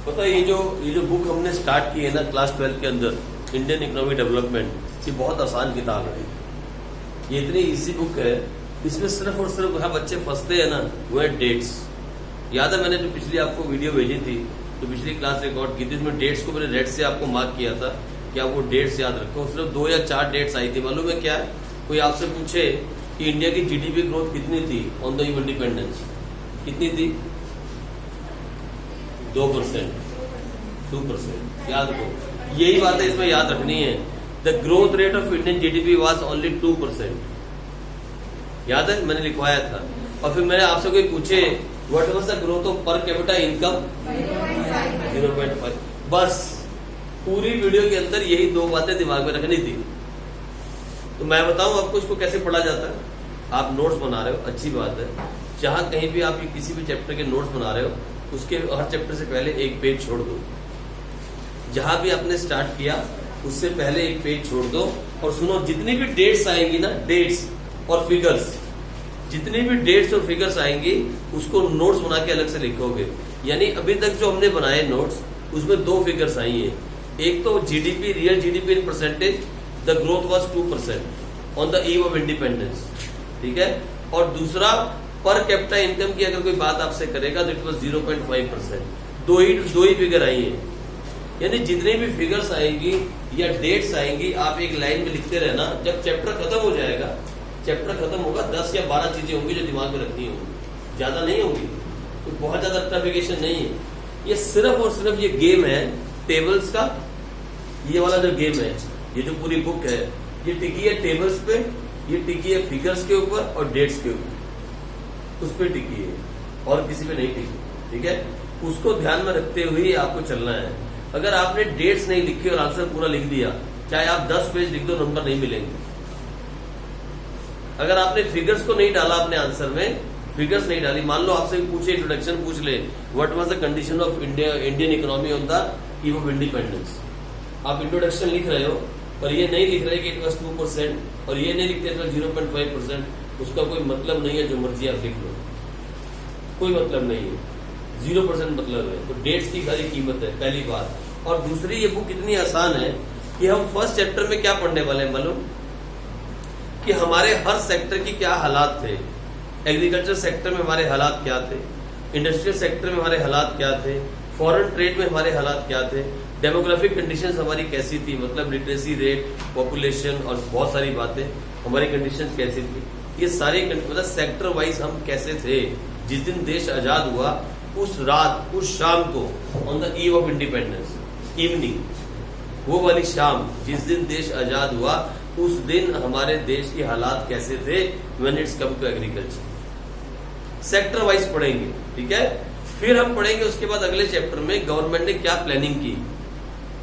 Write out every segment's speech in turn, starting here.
पता है ये जो बुक हमने स्टार्ट की है ना क्लास 12 के अंदर, इंडियन इकोनॉमिक डेवलपमेंट, ये बहुत आसान किताब है। ये इतनी इजी बुक है, इसमें सिर्फ और सिर्फ जहाँ बच्चे फंसते हैं ना वो है डेट्स। याद है मैंने जो पिछली आपको वीडियो भेजी थी, तो पिछली क्लास रिकॉर्ड की थी, उसमें डेट्स को मैंने रेड से आपको मार्क किया था कि आप वो डेट्स याद रखो। सिर्फ 2 या 4 डेट्स आई थी। मालूम है क्या है? कोई आपसे पूछे कि इंडिया की जीडीपी ग्रोथ कितनी थी ऑन द ईव इंडिपेंडेंस, कितनी थी? 2%, 2%। याद रखो, यही बात है इसमें याद रखनी है। The growth rate of Indian GDP was only 2%। याद है मैंने लिखवाया था। और फिर मैंने आपसे कोई पूछे what was the growth of per capita income, 0.5। बस पूरी वीडियो के अंदर यही 2 बातें दिमाग में रखनी थी। तो मैं बताऊं आपको इसको कैसे पढ़ा जाता है। आप नोट्स बना रहे हो, अच्छी बात है। जहां कहीं भी आप किसी भी चैप्टर के नोट्स बना रहे हो, उसके हर चैप्टर से पहले एक पेज छोड़ दो। जहां भी आपने स्टार्ट किया उससे पहले एक पेज छोड़ दो और सुनो, जितनी भी डेट्स आएंगी ना, डेट्स और फिगर्स, जितनी भी डेट्स और फिगर्स आएंगी उसको नोट्स बना के अलग से लिखोगे। यानी अभी तक जो हमने बनाए नोट्स, उसमें 2 फिगर्स आई हैं। एक तो GDP, real GDP in percentage, the growth was 2% on the eve of independence, ठीक है। और दूसरा पर कैपिटा इनकम की अगर कोई बात आपसे करेगा तो इट वाज 0.5%। दो ही फिगर आई है। यानी जितने भी फिगर्स आएंगी या डेट्स आएंगी, आप एक लाइन में लिखते रहना। जब चैप्टर खत्म हो जाएगा, चैप्टर खत्म होगा, 10 या 12 चीजें होंगी जो दिमाग में रखनी होंगी, ज्यादा नहीं होंगी। तो बहुत ज्यादा टफिकेशन नहीं है। ये सिर्फ और सिर्फ ये गेम है टेबल्स का। ये वाला जो गेम है, ये जो पूरी बुक है, ये टिकी है टेबल्स पे, ये टिकी है फिगर्स के ऊपर और डेट्स के ऊपर, उस पर टिकी है और किसी पे नहीं टिकी, ठीक है। उसको ध्यान में रखते हुए ही आपको चलना है। अगर आपने डेट्स नहीं लिखी और आंसर पूरा लिख दिया, चाहे आप 10 पेज लिख दो, नंबर नहीं मिलेंगे। अगर आपने फिगर्स को नहीं डाला अपने आंसर में, फिगर्स नहीं डाली, मान लो आपसे पूछे, इंट्रोडक्शन पूछ ले, what was the condition of Indian economy on the eve of independence. आप इंट्रोडक्शन लिख रहे हो और ये नहीं लिख रहे कि इट वाज 2% और ये नहीं लिखते इट वाज 0.5%, उसका कोई मतलब नहीं है। जो मर्जी आप लिख लो, कोई मतलब नहीं है। 0% मतलब है। तो डेट्स की सारी कीमत है, पहली बात। और दूसरी, ये बुक इतनी आसान है कि हम फर्स्ट चैप्टर में क्या पढ़ने वाले हैं मालूम? कि हमारे हर सेक्टर की क्या हालात थे। एग्रीकल्चर सेक्टर में हमारे हालात क्या थे, इंडस्ट्रियल सेक्टर में हमारे हालात क्या थे, फॉरेन ट्रेड में हमारे हालात क्या थे, डेमोग्राफिक कंडीशंस हमारी कैसी थी, मतलब लिटरेसी रेट, पॉपुलेशन और बहुत सारी बातें, हमारी कंडीशंस कैसी थी। ये सारी मतलब सेक्टर वाइज हम कैसे थे। जिस दिन देश आजाद हुआ, उस रात, उस शाम को, on the eve of independence evening, वो वाली शाम जिस दिन देश आजाद हुआ, उस दिन हमारे देश के हालात कैसे थे when it's come to agriculture. Sector wise पढ़ेंगे, ठीक है। फिर हम पढ़ेंगे उसके बाद अगले चैप्टर में गवर्नमेंट ने क्या प्लानिंग की,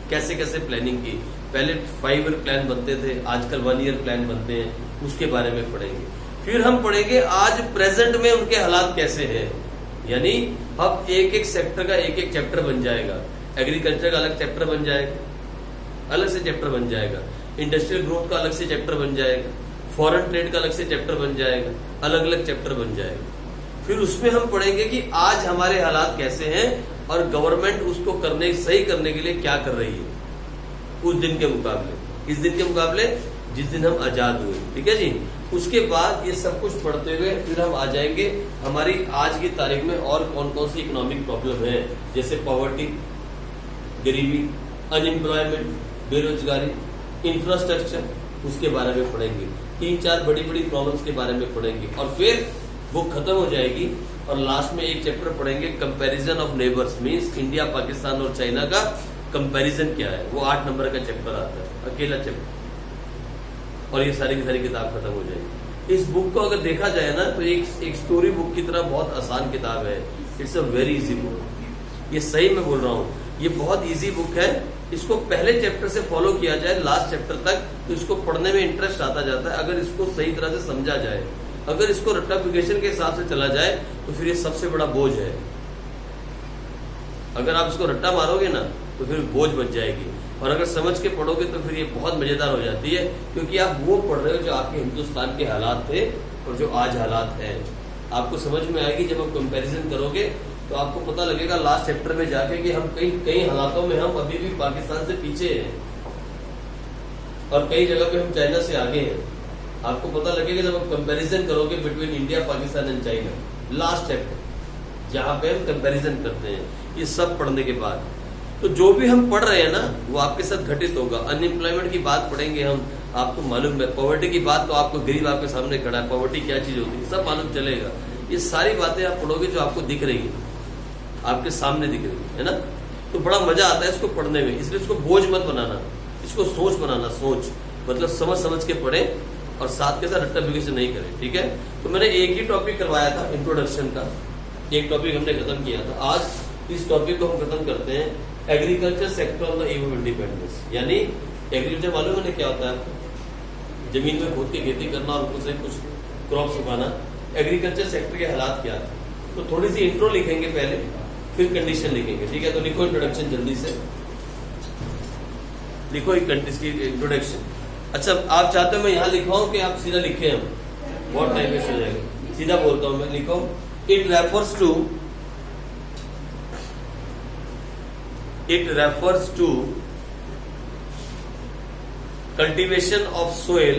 कैसे कैसे प्लानिंग की। पहले 5 ईयर प्लान बनते थे, आजकल 1 ईयर प्लान बनते हैं, उसके बारे में पढ़ेंगे। फिर हम पढ़ेंगे आज प्रेजेंट में उनके हालात कैसे हैं। यानी अब एक एक सेक्टर का एक एक चैप्टर बन जाएगा। एग्रीकल्चर का अलग चैप्टर बन जाएगा, अलग से चैप्टर बन जाएगा। इंडस्ट्रियल ग्रोथ का अलग से चैप्टर बन जाएगा। फॉरेन ट्रेड का अलग से चैप्टर बन जाएगा, अलग अलग चैप्टर बन जाएगा। फिर उसमें हम पढ़ेंगे कि आज हमारे हालात कैसे हैं और गवर्नमेंट उसको सही करने के लिए क्या कर रही है उस दिन के मुकाबले, किस दिन के मुकाबले, जिस दिन हम आजाद हुए, ठीक है जी। उसके बाद ये सब कुछ पढ़ते हुए फिर हम आ जाएंगे हमारी आज की तारीख में और कौन कौन सी इकोनॉमिक प्रॉब्लम है, जैसे पॉवर्टी, गरीबी, अनएम्प्लॉयमेंट, बेरोजगारी, इंफ्रास्ट्रक्चर, उसके बारे में पढ़ेंगे। 3-4 बड़ी बड़ी प्रॉब्लम्स के बारे में पढ़ेंगे और फिर वो खत्म हो जाएगी और लास्ट में एक चैप्टर पढ़ेंगे, comparison of neighbours, means India, Pakistan और चाइना का कंपैरिजन क्या है। वो 8 नंबर का चैप्टर आता है, अकेला चैप्टर, और ये सारी की सारी किताब खत्म हो जाएगी। इस बुक को अगर देखा जाए ना तो एक स्टोरी बुक की तरह बहुत आसान किताब है। It's a very easy book. ये सही मैं बोल रहा हूँ, ये बहुत इजी बुक है। इसको पहले चैप्टर से फॉलो किया जाए लास्ट चैप्टर तक, तो इसको पढ़ने में इंटरेस्ट आता जाता है। अगर इसको सही तरह से समझा जाए, अगर इसको रट्टाफिकेशन के हिसाब से चला जाए तो फिर ये सबसे बड़ा बोझ है। अगर आप इसको रट्टा मारोगे ना तो फिर बोझ बच जाएगी, और अगर समझ के पढ़ोगे तो फिर ये बहुत मजेदार हो जाती है, क्योंकि आप वो पढ़ रहे हो जो आपके हिंदुस्तान के हालात थे और जो आज हालात हैं। आपको समझ में आएगी जब आप कंपैरिजन करोगे तो आपको पता लगेगा लास्ट चैप्टर में जाके कि हम कई हालातों में हम अभी भी पाकिस्तान से पीछे हैं और कई जगह पे हम चाइना से आगे हैं। आपको पता लगेगा जब आप कंपैरिजन करोगे between India, Pakistan and China, last chapter जहां पे हम कंपैरिजन करते हैं, ये सब पढ़ने के बाद तो जो भी हम पढ़ रहे हैं ना वो आपके साथ घटित होगा। अनएम्प्लॉयमेंट की बात पढ़ेंगे हम, आपको मालूम है। पॉवर्टी की बात तो आपको, गरीब आपके सामने खड़ा है, पॉवर्टी क्या चीज होती है सब मालूम चलेगा। ये सारी बातें आप पढ़ोगे जो आपको दिख रही है, आपके सामने दिख रही है ना, तो बड़ा मजा आता है इसको पढ़ने में। इसलिए इसको बोझ मत बनाना, इसको सोच बनाना। सोच मतलब समझ समझ के पढ़े और साथ के साथ रट्टाफिकेशन नहीं करें, ठीक है। तो मैंने एक ही टॉपिक करवाया था इंट्रोडक्शन का, एक टॉपिक हमने खत्म किया था। आज इस टॉपिक को हम खत्म करते हैं, agriculture sector on the eve of independence. यानी एग्रीकल्चर मालूम है क्या होता है आपको? जमीन में खोद के खेती करना और उससे कुछ क्रॉप्स उगाना। एग्रीकल्चर सेक्टर के हालात क्या है, तो थोड़ी सी इंट्रो लिखेंगे पहले, फिर कंडीशन लिखेंगे, ठीक है। तो लिखो इंट्रोडक्शन, जल्दी से लिखो इसकी इंट्रोडक्शन। अच्छा, आप चाहते हो मैं यहाँ लिखवाऊं कि आप सीधा लिखे? हम बहुत टाइम वेस्ट हो जाएगा, सीधा बोलता हूं मैं, लिखो। It refers to cultivation of soil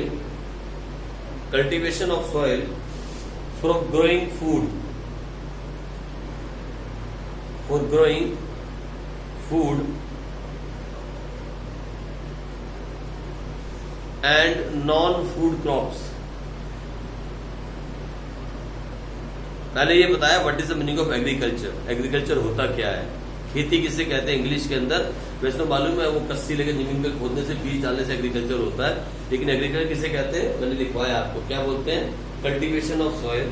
for growing food, and non-food crops। पहले ये बताया what is the meaning of agriculture. Agriculture होता क्या है, खेती किसे कहते हैं इंग्लिश के अंदर। वैसे तो मालूम है वो कस्सी लेकर जमीन में खोदने से, बीज डालने से एग्रीकल्चर होता है, लेकिन एग्रीकल्चर किसे कहते हैं मैंने लिखवाया आपको, क्या बोलते हैं? Cultivation of soil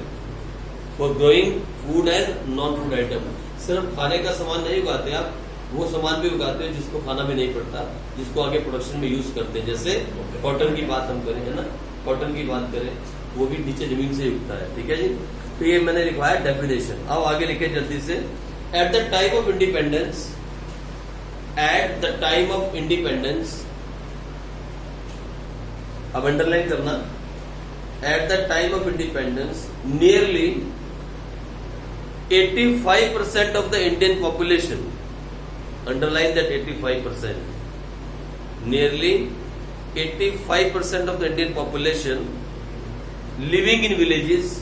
for growing food and non food item. सिर्फ खाने का सामान नहीं उगाते आप, वो सामान भी उगाते हैं जिसको खाना भी नहीं पड़ता, जिसको आगे प्रोडक्शन में यूज करते हैं। जैसे कॉटन की बात हम करें, है ना, कॉटन की बात करें, वो भी नीचे जमीन से उगता है, ठीक है जी। तो ये मैंने लिखवाया डेफिनेशन। अब आगे लिखे जल्दी से। Eight the time of independence, अब अंडरलाइन करना, eight the time of independence nearly 85% of the Indian population, underline that 85%, nearly 85% of the Indian population living in villages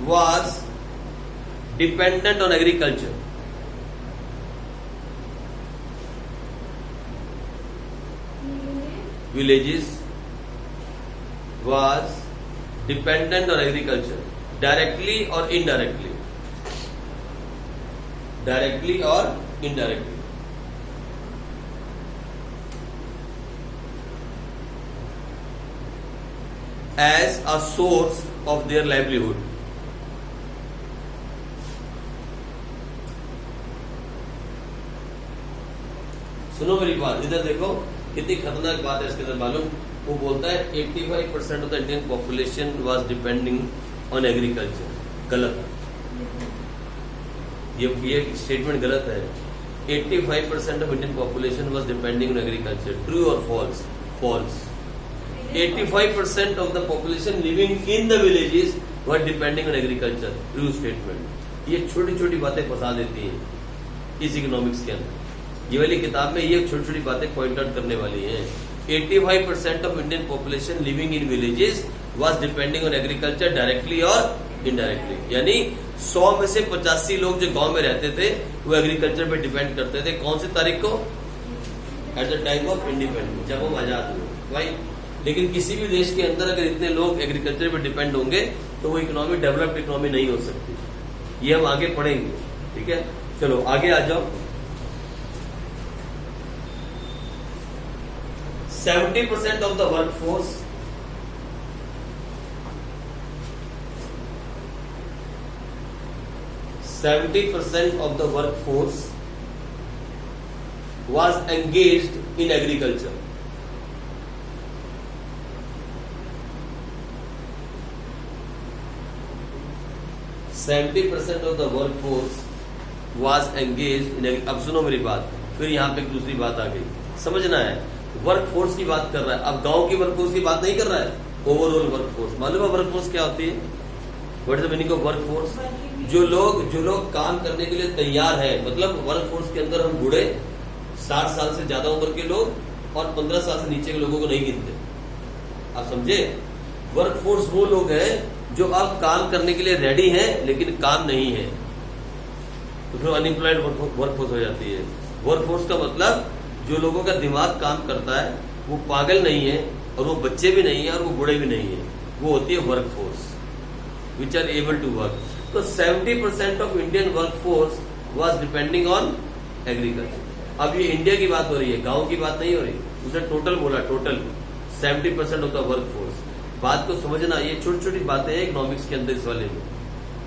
was dependent on agriculture। Villages was dependent on agriculture, directly or indirectly, as a source of their livelihood। सुनो मेरी बात, इधर देखो कितनी खतरनाक बात है इसके अंदर मालूम। वो बोलता है 85% of the Indian population was depending on agriculture. गलत, ये स्टेटमेंट गलत है। 85% of Indian population was depending on agriculture. True और false? False. 85% of the population living in the villages were depending on agriculture. True statement. ये छोटी छोटी बातें फंसा देती हैं इस इकोनॉमिक्स के अंदर। ये वाली किताब में ये छोटी छोटी बातें पॉइंट आउट करने वाली हैं। 85% of Indian population living in villages was depending on agriculture directly और इनडायरेक्टली। यानी 100 में से 85 लोग जो गांव में रहते थे वो एग्रीकल्चर पे डिपेंड करते थे। कौन सी तारीख को? Eight the time of independence, जब हम आजाद हुए भाई। लेकिन किसी भी देश के अंदर अगर इतने लोग एग्रीकल्चर पे डिपेंड होंगे तो वो इकोनॉमी डेवलप्ड इकोनॉमी नहीं हो सकती। ये हम आगे पढ़ेंगे, ठीक है। चलो आगे आ जाओ। 70% of the workforce was engaged in agriculture। 70% of the workforce was engaged in। अब सुनो मेरी बात, फिर यहाँ पे एक दूसरी बात आ गई, समझना है। वर्क फोर्स की बात कर रहा है, अब गांव की वर्क फोर्स की बात नहीं कर रहा है। Overall workforce. मालूम है वर्कफोर्स क्या होती है? What is the meaning of workforce? जो लोग काम करने के लिए तैयार है, मतलब वर्कफोर्स के अंदर हम बूढ़े 60 साल से ज्यादा उम्र के लोग और 15 साल से नीचे के लोगों को नहीं गिनते। आप समझे? वर्कफोर्स वो लोग हैं जो अब काम करने के लिए रेडी हैं लेकिन काम नहीं है, तो फिर अनएम्प्लॉयड वर्कफोर्स हो जाती है। वर्कफोर्स का मतलब जो लोगों का दिमाग काम करता है, वो पागल नहीं है और वो बच्चे भी नहीं है और वो बूढ़े भी नहीं है, वो होती है workforce which are able to work. तो 70% of Indian workforce was depending on agriculture. अब ये इंडिया की बात हो रही है, गांव की बात नहीं हो रही। उसने टोटल बोला, टोटल 70% ऑफ द वर्कफोर्स। बात को समझना, ये छोटी छोटी बातें हैं इकोनॉमिक्स के अंदर इस वाले में,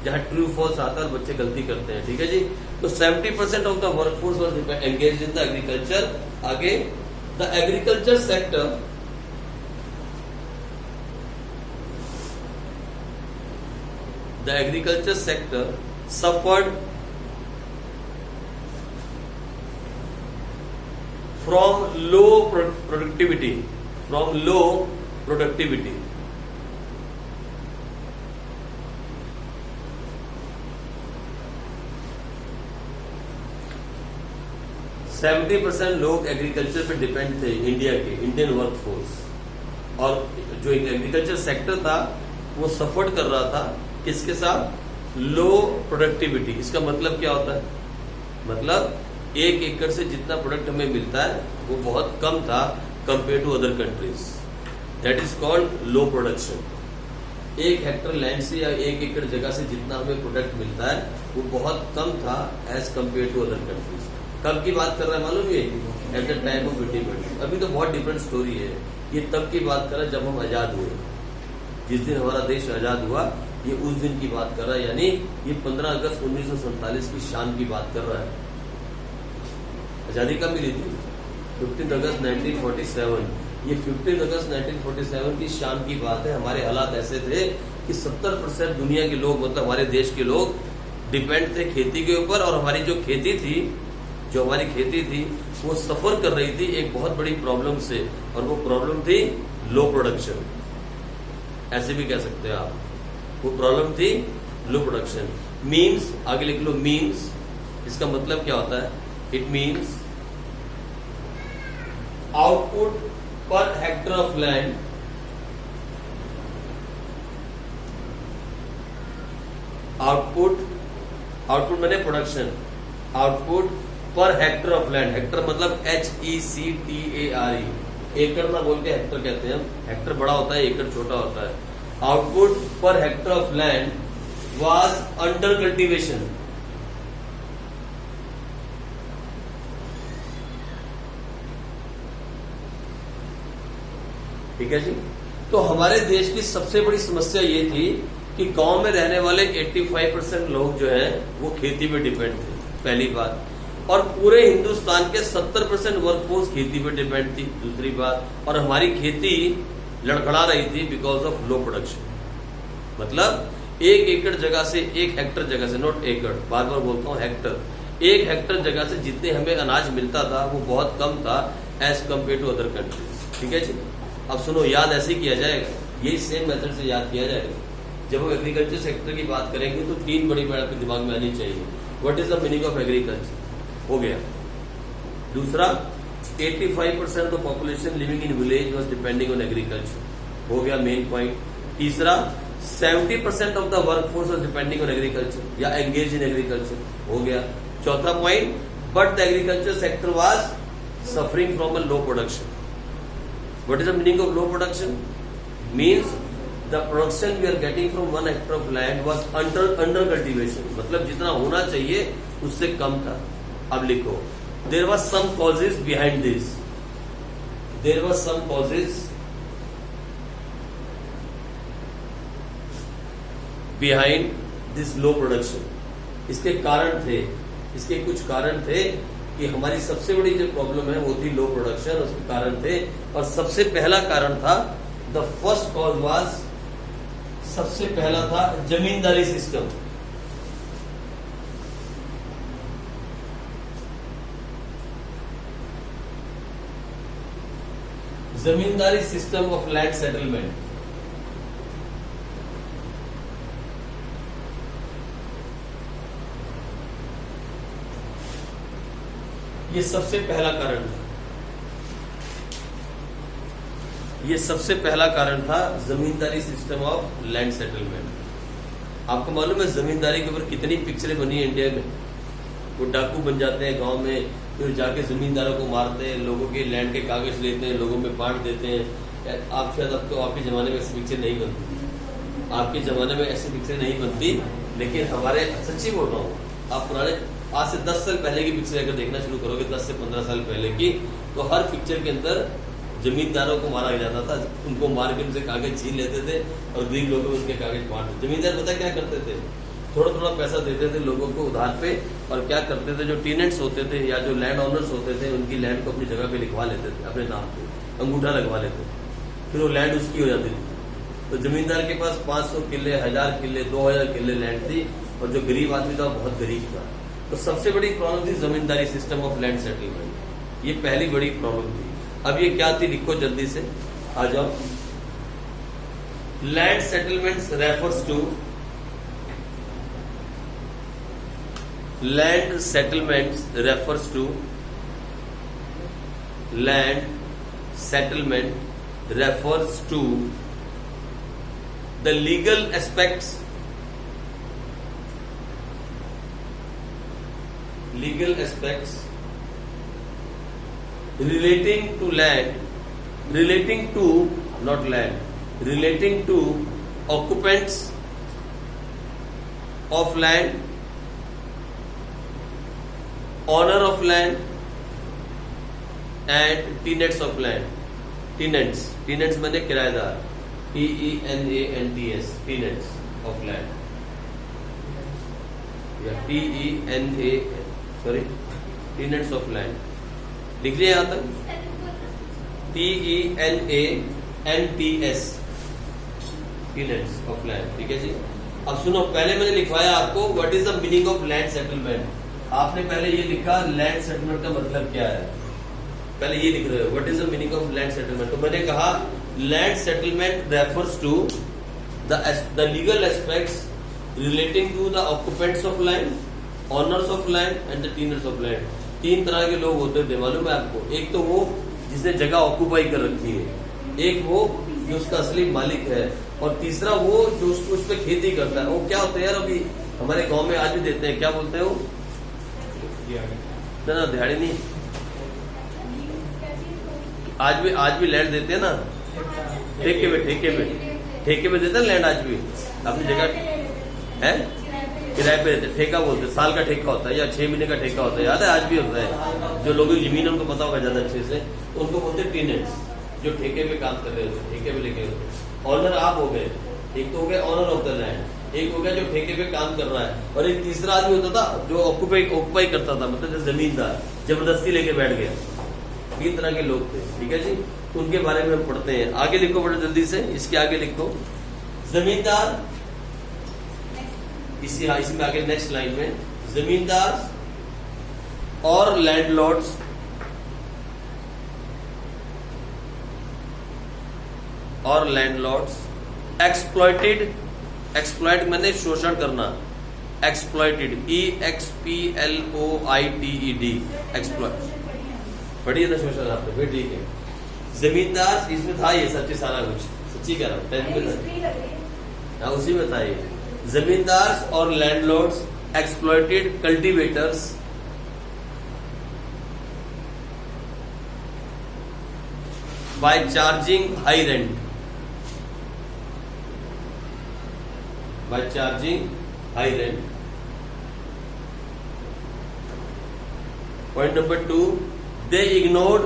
जहां ट्रू फॉल्स आता है और बच्चे गलती करते हैं। ठीक है जी। तो 70% of the workforce was engaged in the agriculture. आगे, the agriculture sector suffered from low productivity. From low productivity. %70 लोग एग्रीकल्चर पे डिपेंड थे इंडिया के, इंडियन वर्कफोर्स। और जो एग्रीकल्चर सेक्टर था वो सफर कर रहा था किसके साथ? लो प्रोडक्टिविटी। इसका मतलब क्या होता है? मतलब 1 एकड़ से जितना प्रोडक्ट हमें मिलता है वो बहुत कम था compare to other countries. That is called low production. 1 hectare land से या 1 एकड़ जगह से जितना हमें प्रोडक्ट मिलता है वो बहुत कम था as compare to other countries. कब की बात कर रहा है मालूम? ये at the time of independence. अभी तो बहुत डिफरेंट स्टोरी है। ये तब की बात कर रहा है जब हम आजाद हुए। जिस दिन हमारा देश आजाद हुआ, ये उस दिन की बात कर रहा है, यानी ये 15 अगस्त 1947 की शान की बात कर रहा है। आजादी कब मिली थी? 15 अगस्त 1947। ये 15 अगस्त 1947 की शान की बात है। हमारे हालात ऐसे थे कि 70% दुनिया के लोग, मतलब हमारे देश के लोग डिपेंड थे खेती के ऊपर। और हमारी जो खेती थी वो सफर कर रही थी एक बहुत बड़ी प्रॉब्लम से, और वो प्रॉब्लम थी लो प्रोडक्शन। ऐसे भी कह सकते हैं आप, वो प्रॉब्लम थी लो प्रोडक्शन। मीन्स, आगे लिख लो मीन्स। इसका मतलब क्या होता है? It means output per hectare of land output मैंने production, output per hectare of land. Hectare मतलब HECTARE, एकड़ ना बोल के हेक्टर कहते हैं हम। हेक्टर बड़ा होता है, एकड़ छोटा होता है। Output per hectare of land was under cultivation. ठीक है जी। तो हमारे देश की सबसे बड़ी समस्या ये थी कि गांव में रहने वाले 85% लोग जो हैं वो खेती पे डिपेंड थे, पहली बात। और पूरे हिंदुस्तान के 70% वर्कफोर्स खेती पे डिपेंड थी, दूसरी बात। और हमारी खेती लड़खड़ा रही थी बिकॉज ऑफ लो प्रोडक्शन। मतलब 1 एकड़ जगह से, 1 हेक्टर जगह से, नॉट एकड़, बार बार बोलता हूँ हेक्टर, 1 हेक्टर जगह से जितने हमें अनाज मिलता था वो बहुत कम था as compare to other countries. ठीक है जी। अब सुनो, याद ऐसे किया जाएगा, यही सेम मेथड से याद किया जाएगा। जब हम एग्रीकल्चर सेक्टर की बात करेंगे तो 3 बड़ी बात आपके दिमाग में आनी चाहिए। What is the meaning of agriculture? हो गया। दूसरा, 85% of population living in village was depending on agriculture, हो गया मेन पॉइंट। तीसरा, 70% of the workforce was depending on agriculture या एंगेज इन एग्रीकल्चर, हो गया। चौथा point, but the agriculture sector was suffering from a low production. What is the meaning of low production? Means the production we are getting from 1 Hector of land was under cultivation, मतलब जितना होना चाहिए उससे कम था। अब लिखो, there was some causes behind this, there was some causes behind this low production. इसके कारण थे, इसके कुछ कारण थे कि हमारी सबसे बड़ी जो प्रॉब्लम है वो थी लो प्रोडक्शन, उसके कारण थे। और सबसे पहला कारण था, द फर्स्ट कॉज वाज, सबसे पहला था जमींदारी सिस्टम। जमींदारी सिस्टम ऑफ लैंड सेटलमेंट। ये सबसे पहला कारण था, ये सबसे पहला कारण था जमींदारी सिस्टम ऑफ लैंड सेटलमेंट। आपको मालूम है जमींदारी के ऊपर कितनी पिक्चरें बनी है इंडिया में। वो डाकू बन जाते हैं गांव में, फिर जाके जमींदारों को मारते हैं, लोगों के लैंड के कागज लेते हैं, लोगों में बांट देते हैं। आप शायद अब तो आपके जमाने में ऐसी पिक्चर नहीं बनती, आपके जमाने में ऐसी पिक्चर नहीं बनती, लेकिन हमारे, सच्ची बोल रहा हूँ, आप पुराने आज से 10 साल पहले की पिक्चर अगर देखना शुरू करोगे, 10 से 15 साल पहले की, तो हर पिक्चर के अंदर जमींदारों को मारा जाता था। उनको मार के उनसे कागज छीन लेते थे और गरीब लोगों को उनके कागज बांट देते। जमींदार पता क्या करते थे, थोड़ा थोड़ा पैसा देते थे लोगों को उधार पे, और क्या करते थे, जो टेनेंट्स होते थे या जो लैंड ऑनर्स होते थे, उनकी लैंड को अपनी जगह पे लिखवा लेते थे, अपने नाम पे अंगूठा लगवा लेते थे, फिर वो लैंड उसकी हो जाती थी। तो जमींदार के पास 500 किले, 1000 किले, 2000 किले लैंड थी, और जो गरीब आदमी था बहुत गरीब था। तो सबसे बड़ी प्रॉब्लम थी जमींदारी सिस्टम ऑफ लैंड सेटलमेंट, ये पहली बड़ी प्रॉब्लम थी। अब ये क्या थी, लिखो जल्दी से, आ जाओ। Land settlements refers to, land settlements refers to, land settlement refers to the legal aspects, legal aspects relating to land, relating to, not land, relating to occupants of land, owner of land and tenants of land. tenants, tenants माने किराएदार, TENANTS, tenants of land, या TENA, sorry, tenants of land, लिख लिया यहाँ तक, TENANTS, tenants of land, ठीक है जी। अब सुनो, पहले मैंने लिखवाया आपको what is the meaning of land settlement. आपने पहले ये लिखा लैंड सेटलमेंट का मतलब क्या है, पहले ये लिख रहे हो what is the meaning of land settlement. तो मैंने कहा land settlement refers to the legal aspects relating to the occupants of land, owners of land and the tenures of land. 3 तरह के लोग होते थे, मालूम है आपको। एक तो वो जिसने जगह ऑक्यूपाई कर रखी है, एक वो जो उसका असली मालिक है, और तीसरा वो जो उसको उस पर खेती करता है। वो क्या होता है यार, अभी हमारे गांव में आज भी देते हैं, क्या बोलते हैं वो, ना दिहाड़ी नहीं, आज भी लैंड देते हैं ना, ठेके पे देते हैं लैंड, आज भी अपनी जगह है किराए पे देते, ठेका बोलते हैं, साल का ठेका होता है या 6 महीने का ठेका होता है, याद है, आज भी होता है। जो लोगों की जमीन उनको पता होगा ज्यादा अच्छे से, उनको बोलते हैं टेनेंट्स, जो ठेके पे काम कर रहे होते, ठेके पे लेके होते। ऑनर आप हो गए, एक तो हो गया ऑनर ऑफ द लैंड, एक हो गया जो ठेके पे काम कर रहा है, और एक तीसरा आदमी होता था जो ऑक्यूपाई करता था, मतलब जमींदार जबरदस्ती लेके बैठ गया। 3 तरह के लोग थे, ठीक है जी। उनके बारे में हम पढ़ते हैं। आगे लिखो बड़े जल्दी से, इसके आगे लिखो जमींदार, इसमें आगे नेक्स्ट लाइन में जमींदार और लैंडलॉर्ड्स एक्सप्लॉइट मैंने शोषण करना, एक्सप्लॉइटेड, EXPLOITED, एक्सप्लॉइट, पढ़िए ना शोषण आपने, फिर ठीक है। जमींदार, इसमें था ये सच्ची सारा कुछ, सच्ची कह रहा हूँ, 10th में था, उसी में था ये। जमींदार और landlords exploited cultivators by charging high rent, by charging high rent. Point number 2, they ignored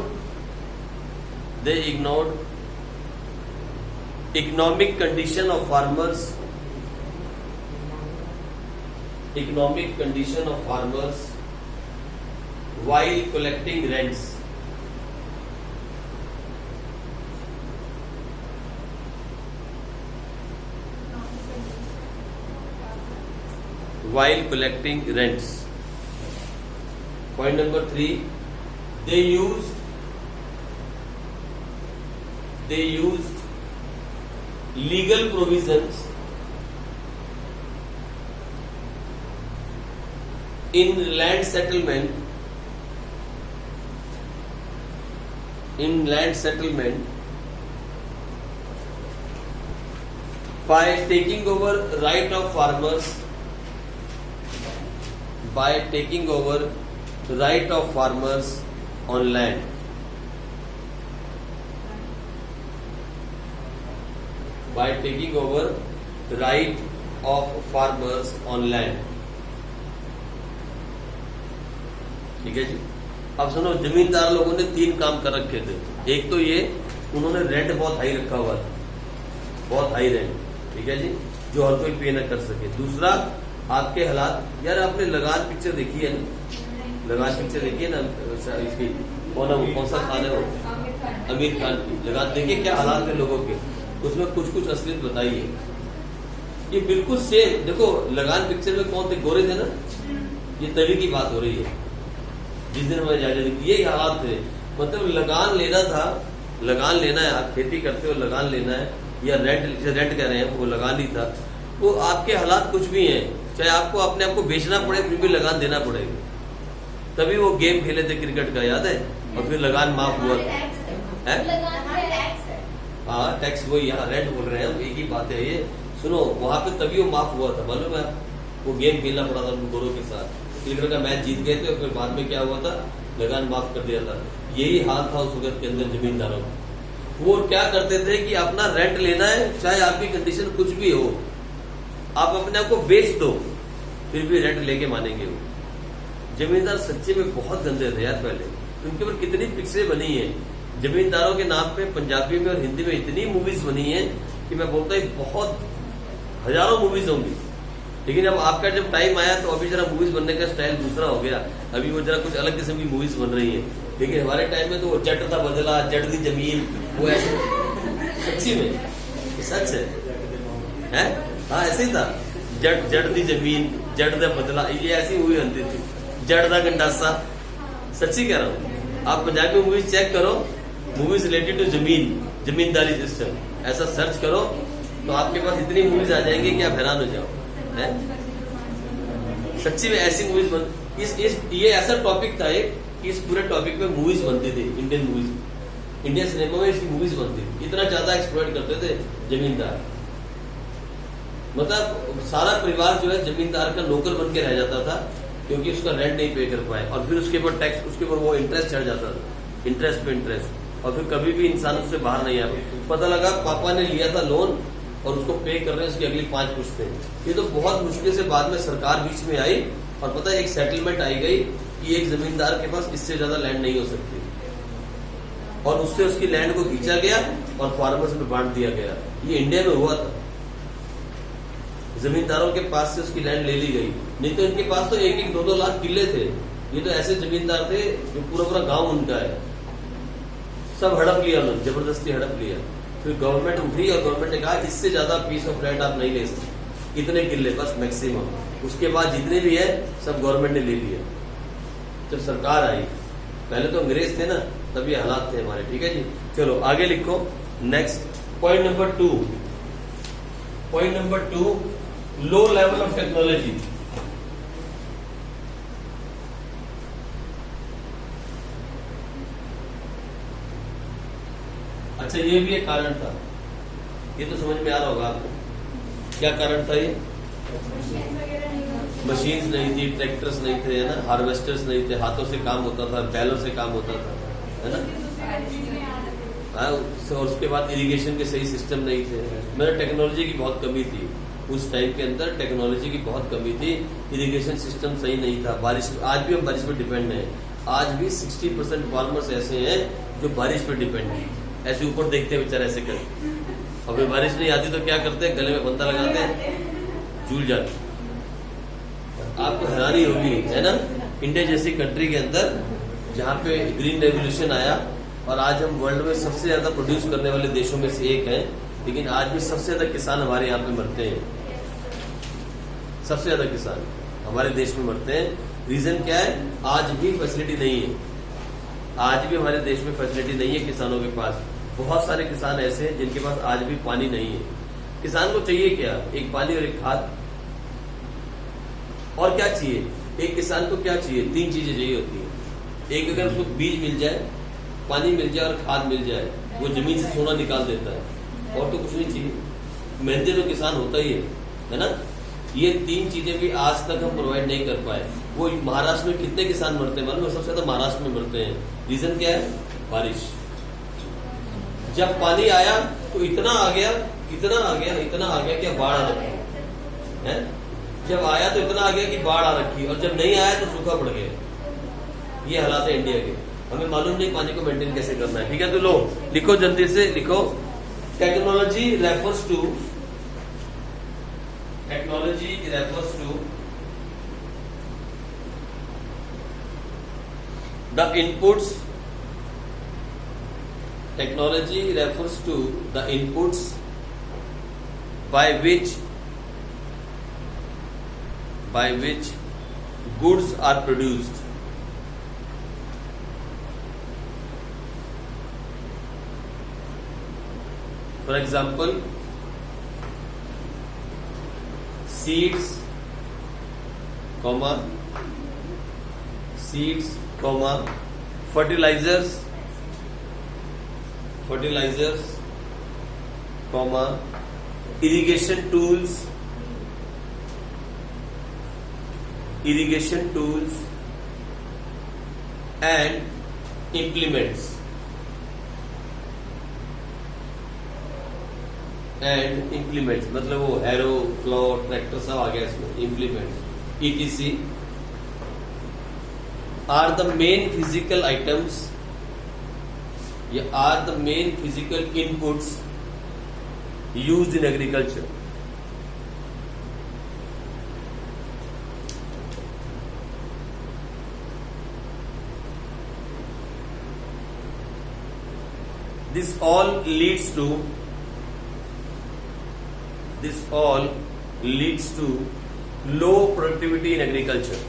economic condition of farmers, while collecting rents. While collecting rents. Point number 3, they used legal provisions in land settlement in land settlement by taking over right of farmers on land. By taking over right of farmers on land. ठीक है जी। अब सुनो, जमींदार लोगों ने 3 काम कर रखे थे। एक तो ये, उन्होंने रेंट बहुत हाई रखा हुआ था, बहुत हाई रेंट, ठीक है जी, जो हर कोई पे न कर सके। दूसरा, आपके हालात, यार आपने लगान पिक्चर देखी है ना? लगान पिक्चर देखी है ना? इसकी कौन सा खान है वो? आमिर खान की लगान देखिए, क्या हालात है लोगों के। उसमें कुछ असलियत बताई है। ये बिल्कुल सेम, देखो लगान पिक्चर में कौन थे? गोरे थे ना? ये तभी की बात हो रही है, जिस दिन हमें जायजा दी, यही हालात थे। मतलब लगान लेना था, लगान लेना है, आप खेती करते हो, लगान लेना है, या रेंट कह रहे हैं, वो लगान ही था। वो आपके हालात कुछ भी हैं, चाहे आपको अपने आप को बेचना पड़े, फिर भी लगान देना पड़ेगा। तभी वो गेम खेले थे क्रिकेट का, याद है? और फिर लगान माफ हुआ है। हाँ, टैक्स वही, यहाँ रेंट बोल रहे हैं हम, एक ही बात है ये। सुनो, वहां पे तभी वो माफ हुआ था, मालूम है? वो गेम खेलना पड़ा था उनको गोरों के साथ, क्रिकेट का मैच जीत गए थे, फिर बाद में क्या हुआ था? लगान माफ कर दिया था। यही हाल था उस वक्त के अंदर जमींदारों का। वो क्या करते थे कि अपना रेंट लेना है, चाहे आपकी कंडीशन कुछ भी हो, आप अपने आप को बेच दो, फिर भी रेंट लेके मानेंगे वो। जमींदार सच्चे में बहुत गंदे थे यार पहले। उनके ऊपर कितनी पिक्चरें बनी है जमींदारों के नाम पे, पंजाबी में और हिंदी में इतनी मूवीज बनी है कि मैं बोलता हूँ बहुत हजारों मूवीज होंगी। लेकिन अब आपका जब टाइम आया तो अभी जरा मूवीज बनने का स्टाइल दूसरा हो गया, अभी वो जरा कुछ अलग किस्म की मूवीज बन रही है। लेकिन हमारे टाइम में तो वो जट था बदला, जट दी जमीन, वो ऐसे, सच्ची में सच है? हाँ, ऐसे ही था, जट दी जमीन, जट दा बदला, ये ऐसी मूवी बनती थी, जट दा गंडासा। सच्ची कह रहा हूँ, आप पंजाबी मूवीज चेक करो, movies related to zamindari system, ऐसा सर्च करो तो आपके पास इतनी मूवीज आ जाएंगी कि आप हैरान हो जाओ। है? सच्ची में ऐसी मूवीज बन, ये ऐसा टॉपिक था एक कि इस पूरे टॉपिक पे मूवीज बनती थी, इंडियन मूवीज, इंडियन सिनेमा में इसकी मूवीज बनती थी। इतना ज्यादा एक्सप्लॉइट करते थे जमींदार, मतलब सारा परिवार जो है जमींदार का नौकर बन के रह जाता था, क्योंकि उसका रेंट नहीं पे कर पाए, और फिर उसके ऊपर टैक्स, उसके ऊपर वो इंटरेस्ट चढ़ जाता था, इंटरेस्ट पे इंटरेस्ट, और फिर कभी भी इंसान उससे बाहर नहीं आया। पता लगा पापा ने लिया था लोन और उसको पे कर रहे हैं, उसकी अगली 5 पुश्तें। ये तो बहुत मुश्किल से बाद में सरकार बीच में आई और पता है एक सेटलमेंट आई गई कि एक जमींदार के पास इससे ज्यादा लैंड नहीं हो सकती, और उससे उसकी लैंड को खींचा गया और फार्मर्स में बांट दिया गया। ये इंडिया में हुआ था, जमींदारों के पास से उसकी लैंड ले ली गई। नहीं तो इनके पास तो 1-1, 2-2 लाख किले थे। ये तो ऐसे जमींदार थे जो पूरा गांव उनका है, सब हड़प लिया उन्होंने, जबरदस्ती हड़प लिया। फिर गवर्नमेंट उठी और गवर्नमेंट ने कहा इससे ज्यादा पीस ऑफ लैंड आप नहीं ले सकते, इतने किले बस मैक्सिमम। उसके बाद जितने भी है सब गवर्नमेंट ने ले लिया। जब सरकार आई, पहले तो अंग्रेज थे ना, तब ये हालात थे हमारे। ठीक है जी, चलो आगे लिखो। Next point number 2, point number 2, low level of technology. अच्छा, ये भी एक कारण था, ये तो समझ में आ रहा होगा आपको। क्या कारण था ये? मशीन्स नहीं थी, ट्रैक्टर्स नहीं थे, है ना, हार्वेस्टर्स नहीं थे, हाथों से काम होता था, बैलों से काम होता था, है ना। और उसके बाद इरिगेशन के सही सिस्टम नहीं थे। मेरा टेक्नोलॉजी की बहुत कमी थी उस टाइम के अंदर, टेक्नोलॉजी की बहुत कमी थी, इरिगेशन सिस्टम सही नहीं था। बारिश, आज भी हम बारिश पर डिपेंड है। आज भी 60% फार्मर्स ऐसे हैं जो बारिश पर डिपेंड है। ऐसे ऊपर देखते हैं बेचारे, ऐसे करते, और फिर बारिश नहीं आती तो क्या करते हैं? गले में बंदा लगाते हैं, झूल जाते। आपको हैरानी होगी, है ना, इंडिया जैसी कंट्री के अंदर जहाँ पे ग्रीन रेवोल्यूशन आया और आज हम वर्ल्ड में सबसे ज्यादा प्रोड्यूस करने वाले देशों में से एक हैं, लेकिन आज भी सबसे ज्यादा किसान हमारे यहाँ पे मरते हैं। सबसे ज्यादा किसान हमारे देश में मरते हैं। रीजन क्या है? आज भी फैसिलिटी नहीं है, आज भी हमारे देश में फैसिलिटी नहीं है किसानों के पास। बहुत सारे किसान ऐसे हैं जिनके पास आज भी पानी नहीं है। किसान को चाहिए क्या? एक पानी और एक खाद। और क्या चाहिए? एक किसान को क्या चाहिए? 3 चीजें चाहिए होती है। एक, अगर उसको बीज मिल जाए, पानी मिल जाए और खाद मिल जाए, वो जमीन से सोना निकाल देता है, और तो कुछ नहीं चाहिए। मेहनती तो किसान होता ही है ना। ये 3 चीजें भी आज तक हम प्रोवाइड नहीं कर पाए। वो महाराष्ट्र में कितने किसान मरते हैं मालूम है? सबसे ज्यादा महाराष्ट्र में मरते हैं। रीजन क्या है? बारिश। जब पानी आया तो इतना आ गया कि बाढ़ आ रखी है। जब आया तो इतना आ गया कि बाढ़ आ रखी, और जब नहीं आया तो सूखा पड़ गया। ये हालात है इंडिया के। हमें मालूम नहीं पानी को मेंटेन कैसे करना है। ठीक है, तो लो लिखो, जल्दी से लिखो। Technology refers to the inputs. Technology refers to the inputs by which goods are produced. For example, seeds, fertilizers, irrigation tools and implements. मतलब वो हैरो, फ्लो, ट्रैक्टर सब आ गया इसमें। Implements ETC are the main physical items, are the main physical inputs used in agriculture. This all leads to low productivity in agriculture.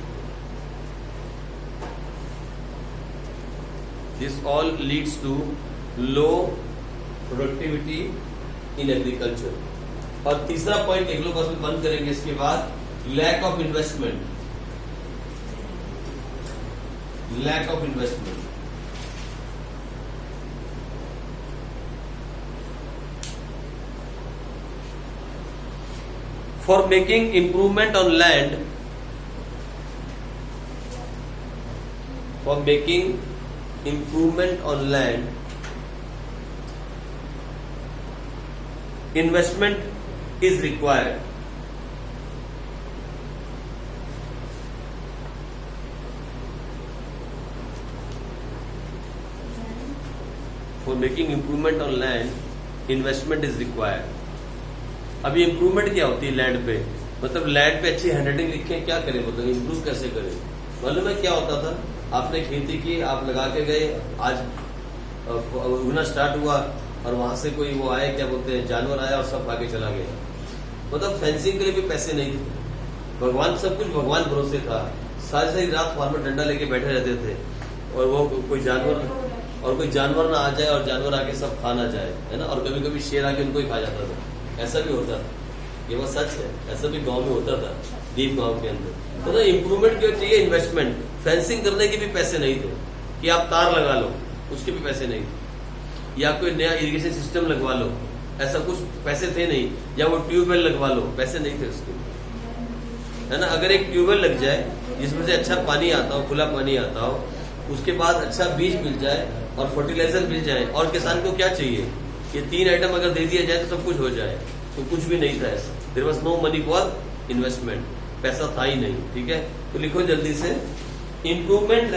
This all leads to low productivity in agriculture. और तीसरा point एक लोग बस बंद करेंगे इसके बाद, lack of investment. For making improvement on land, investment is required. For making improvement on land, investment is required. अभी इम्प्रूवमेंट क्या होती है लैंड पे? मतलब लैंड पे अच्छी हैंडराइटिंग लिखे, क्या करें, मतलब इम्प्रूव कैसे करें? मालूम है क्या होता था? आपने खेती की, आप लगा के गए, आज उगना स्टार्ट हुआ और वहां से कोई वो आए, क्या बोलते हैं, जानवर आया और सब खा के चला गया। मतलब फेंसिंग के लिए भी पैसे नहीं थे। भगवान, सब कुछ भगवान भरोसे था। सारी रात फार्मर डंडा लेके बैठे रहते थे, और वो कोई जानवर ना आ जाए और जानवर आके सब खा ना जाए, है ना। और कभी कभी शेर आके उनको ही खा जाता था। ऐसा भी होता था, ये बात सच है। ऐसा भी गांव में होता था, दीप गांव के अंदर। तो ना इम्प्रूवमेंट क्यों चाहिए? इन्वेस्टमेंट। फेंसिंग करने के भी पैसे नहीं थे कि आप तार लगा लो, उसके भी पैसे नहीं थे। या कोई नया इरिगेशन सिस्टम लगवा लो, ऐसा कुछ पैसे थे नहीं। या वो ट्यूबवेल लगवा लो, पैसे नहीं थे उसके, है ना। अगर एक ट्यूबवेल लग जाए जिसमें से अच्छा पानी आता हो, खुला पानी आता हो, उसके बाद अच्छा बीज मिल जाए और फर्टिलाइजर मिल जाए, और किसान को क्या चाहिए? ये 3 आइटम अगर दे दिया जाए तो सब कुछ हो जाए। तो कुछ भी नहीं था ऐसा। There was no money for investment, पैसा था ही नहीं। ठीक है, तो लिखो जल्दी से। इम्प्रूवमेंट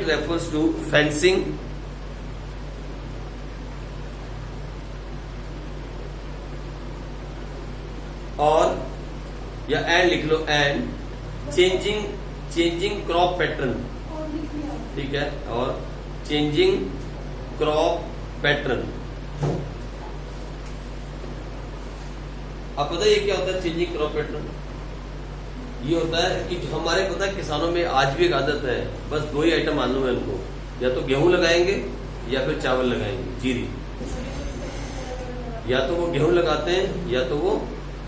रेफर्स टू फेंसिंग, और या एंड लिख लो, एंड चेंजिंग क्रॉप पैटर्न। ठीक है, और चेंजिंग क्रॉप पैटर्न। आप पता है ये क्या होता है चेंजिंग क्रॉप पैटर्न? ये होता है कि हमारे पता है किसानों में आज भी एक आदत है, बस 2 ही आइटम मालूम है उनको, या तो गेहूं लगाएंगे या फिर चावल लगाएंगे, जीरी। या तो वो गेहूं लगाते हैं या तो वो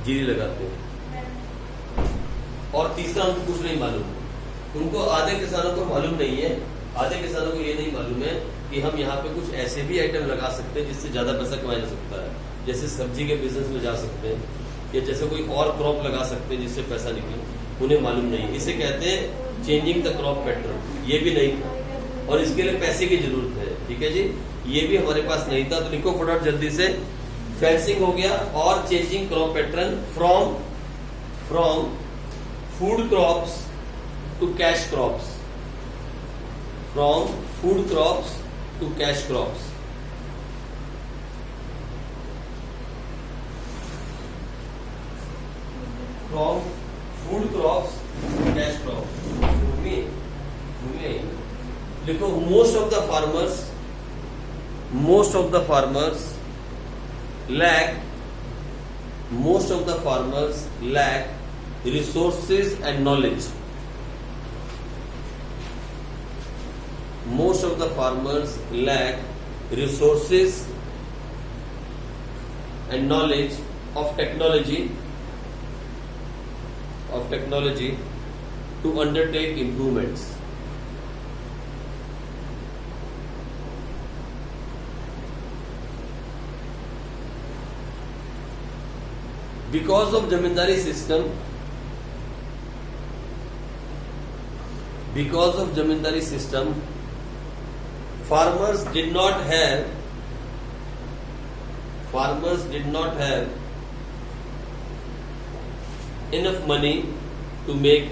जीरी लगाते हैं। और तीसरा उनको कुछ नहीं मालूम। उनको आधे किसानों को मालूम नहीं है, आधे किसानों को ये नहीं मालूम है कि हम यहाँ पे कुछ ऐसे भी आइटम लगा सकते हैं जिससे ज्यादा पैसा कमाया जा सकता है, जैसे सब्जी के बिजनेस में जा सकते हैं या जैसे कोई और क्रॉप लगा सकते हैं जिससे पैसा निकले, उन्हें मालूम नहीं। इसे कहते हैं चेंजिंग द क्रॉप पैटर्न। ये भी नहीं था और इसके लिए पैसे की जरूरत है, ठीक है जी। ये भी हमारे पास नहीं था, तो लिखो फटाफट जल्दी से। फेंसिंग हो गया और changing crop pattern from food crops to cash crops, from food crops to cash crops. From food crops to cash crops. लिखो most of the farmers lack resources and knowledge. Most of the farmers lack resources and knowledge of technology to undertake improvements. Because of zamindari system, farmers did not have enough money to make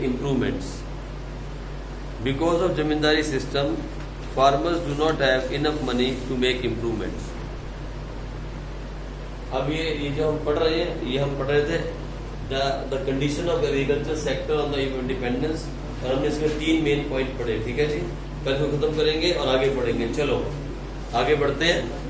improvements. Because of zamindari system, farmers do not have enough money to make improvements. अब ये जो हम पढ़ रहे हैं, ये हम पढ़ रहे थे the condition of agriculture sector on the eve of independence, और हमने इसमें 3 मेन पॉइंट पढ़े, ठीक है जी। कल को खत्म करेंगे और आगे पढ़ेंगे। चलो आगे बढ़ते हैं।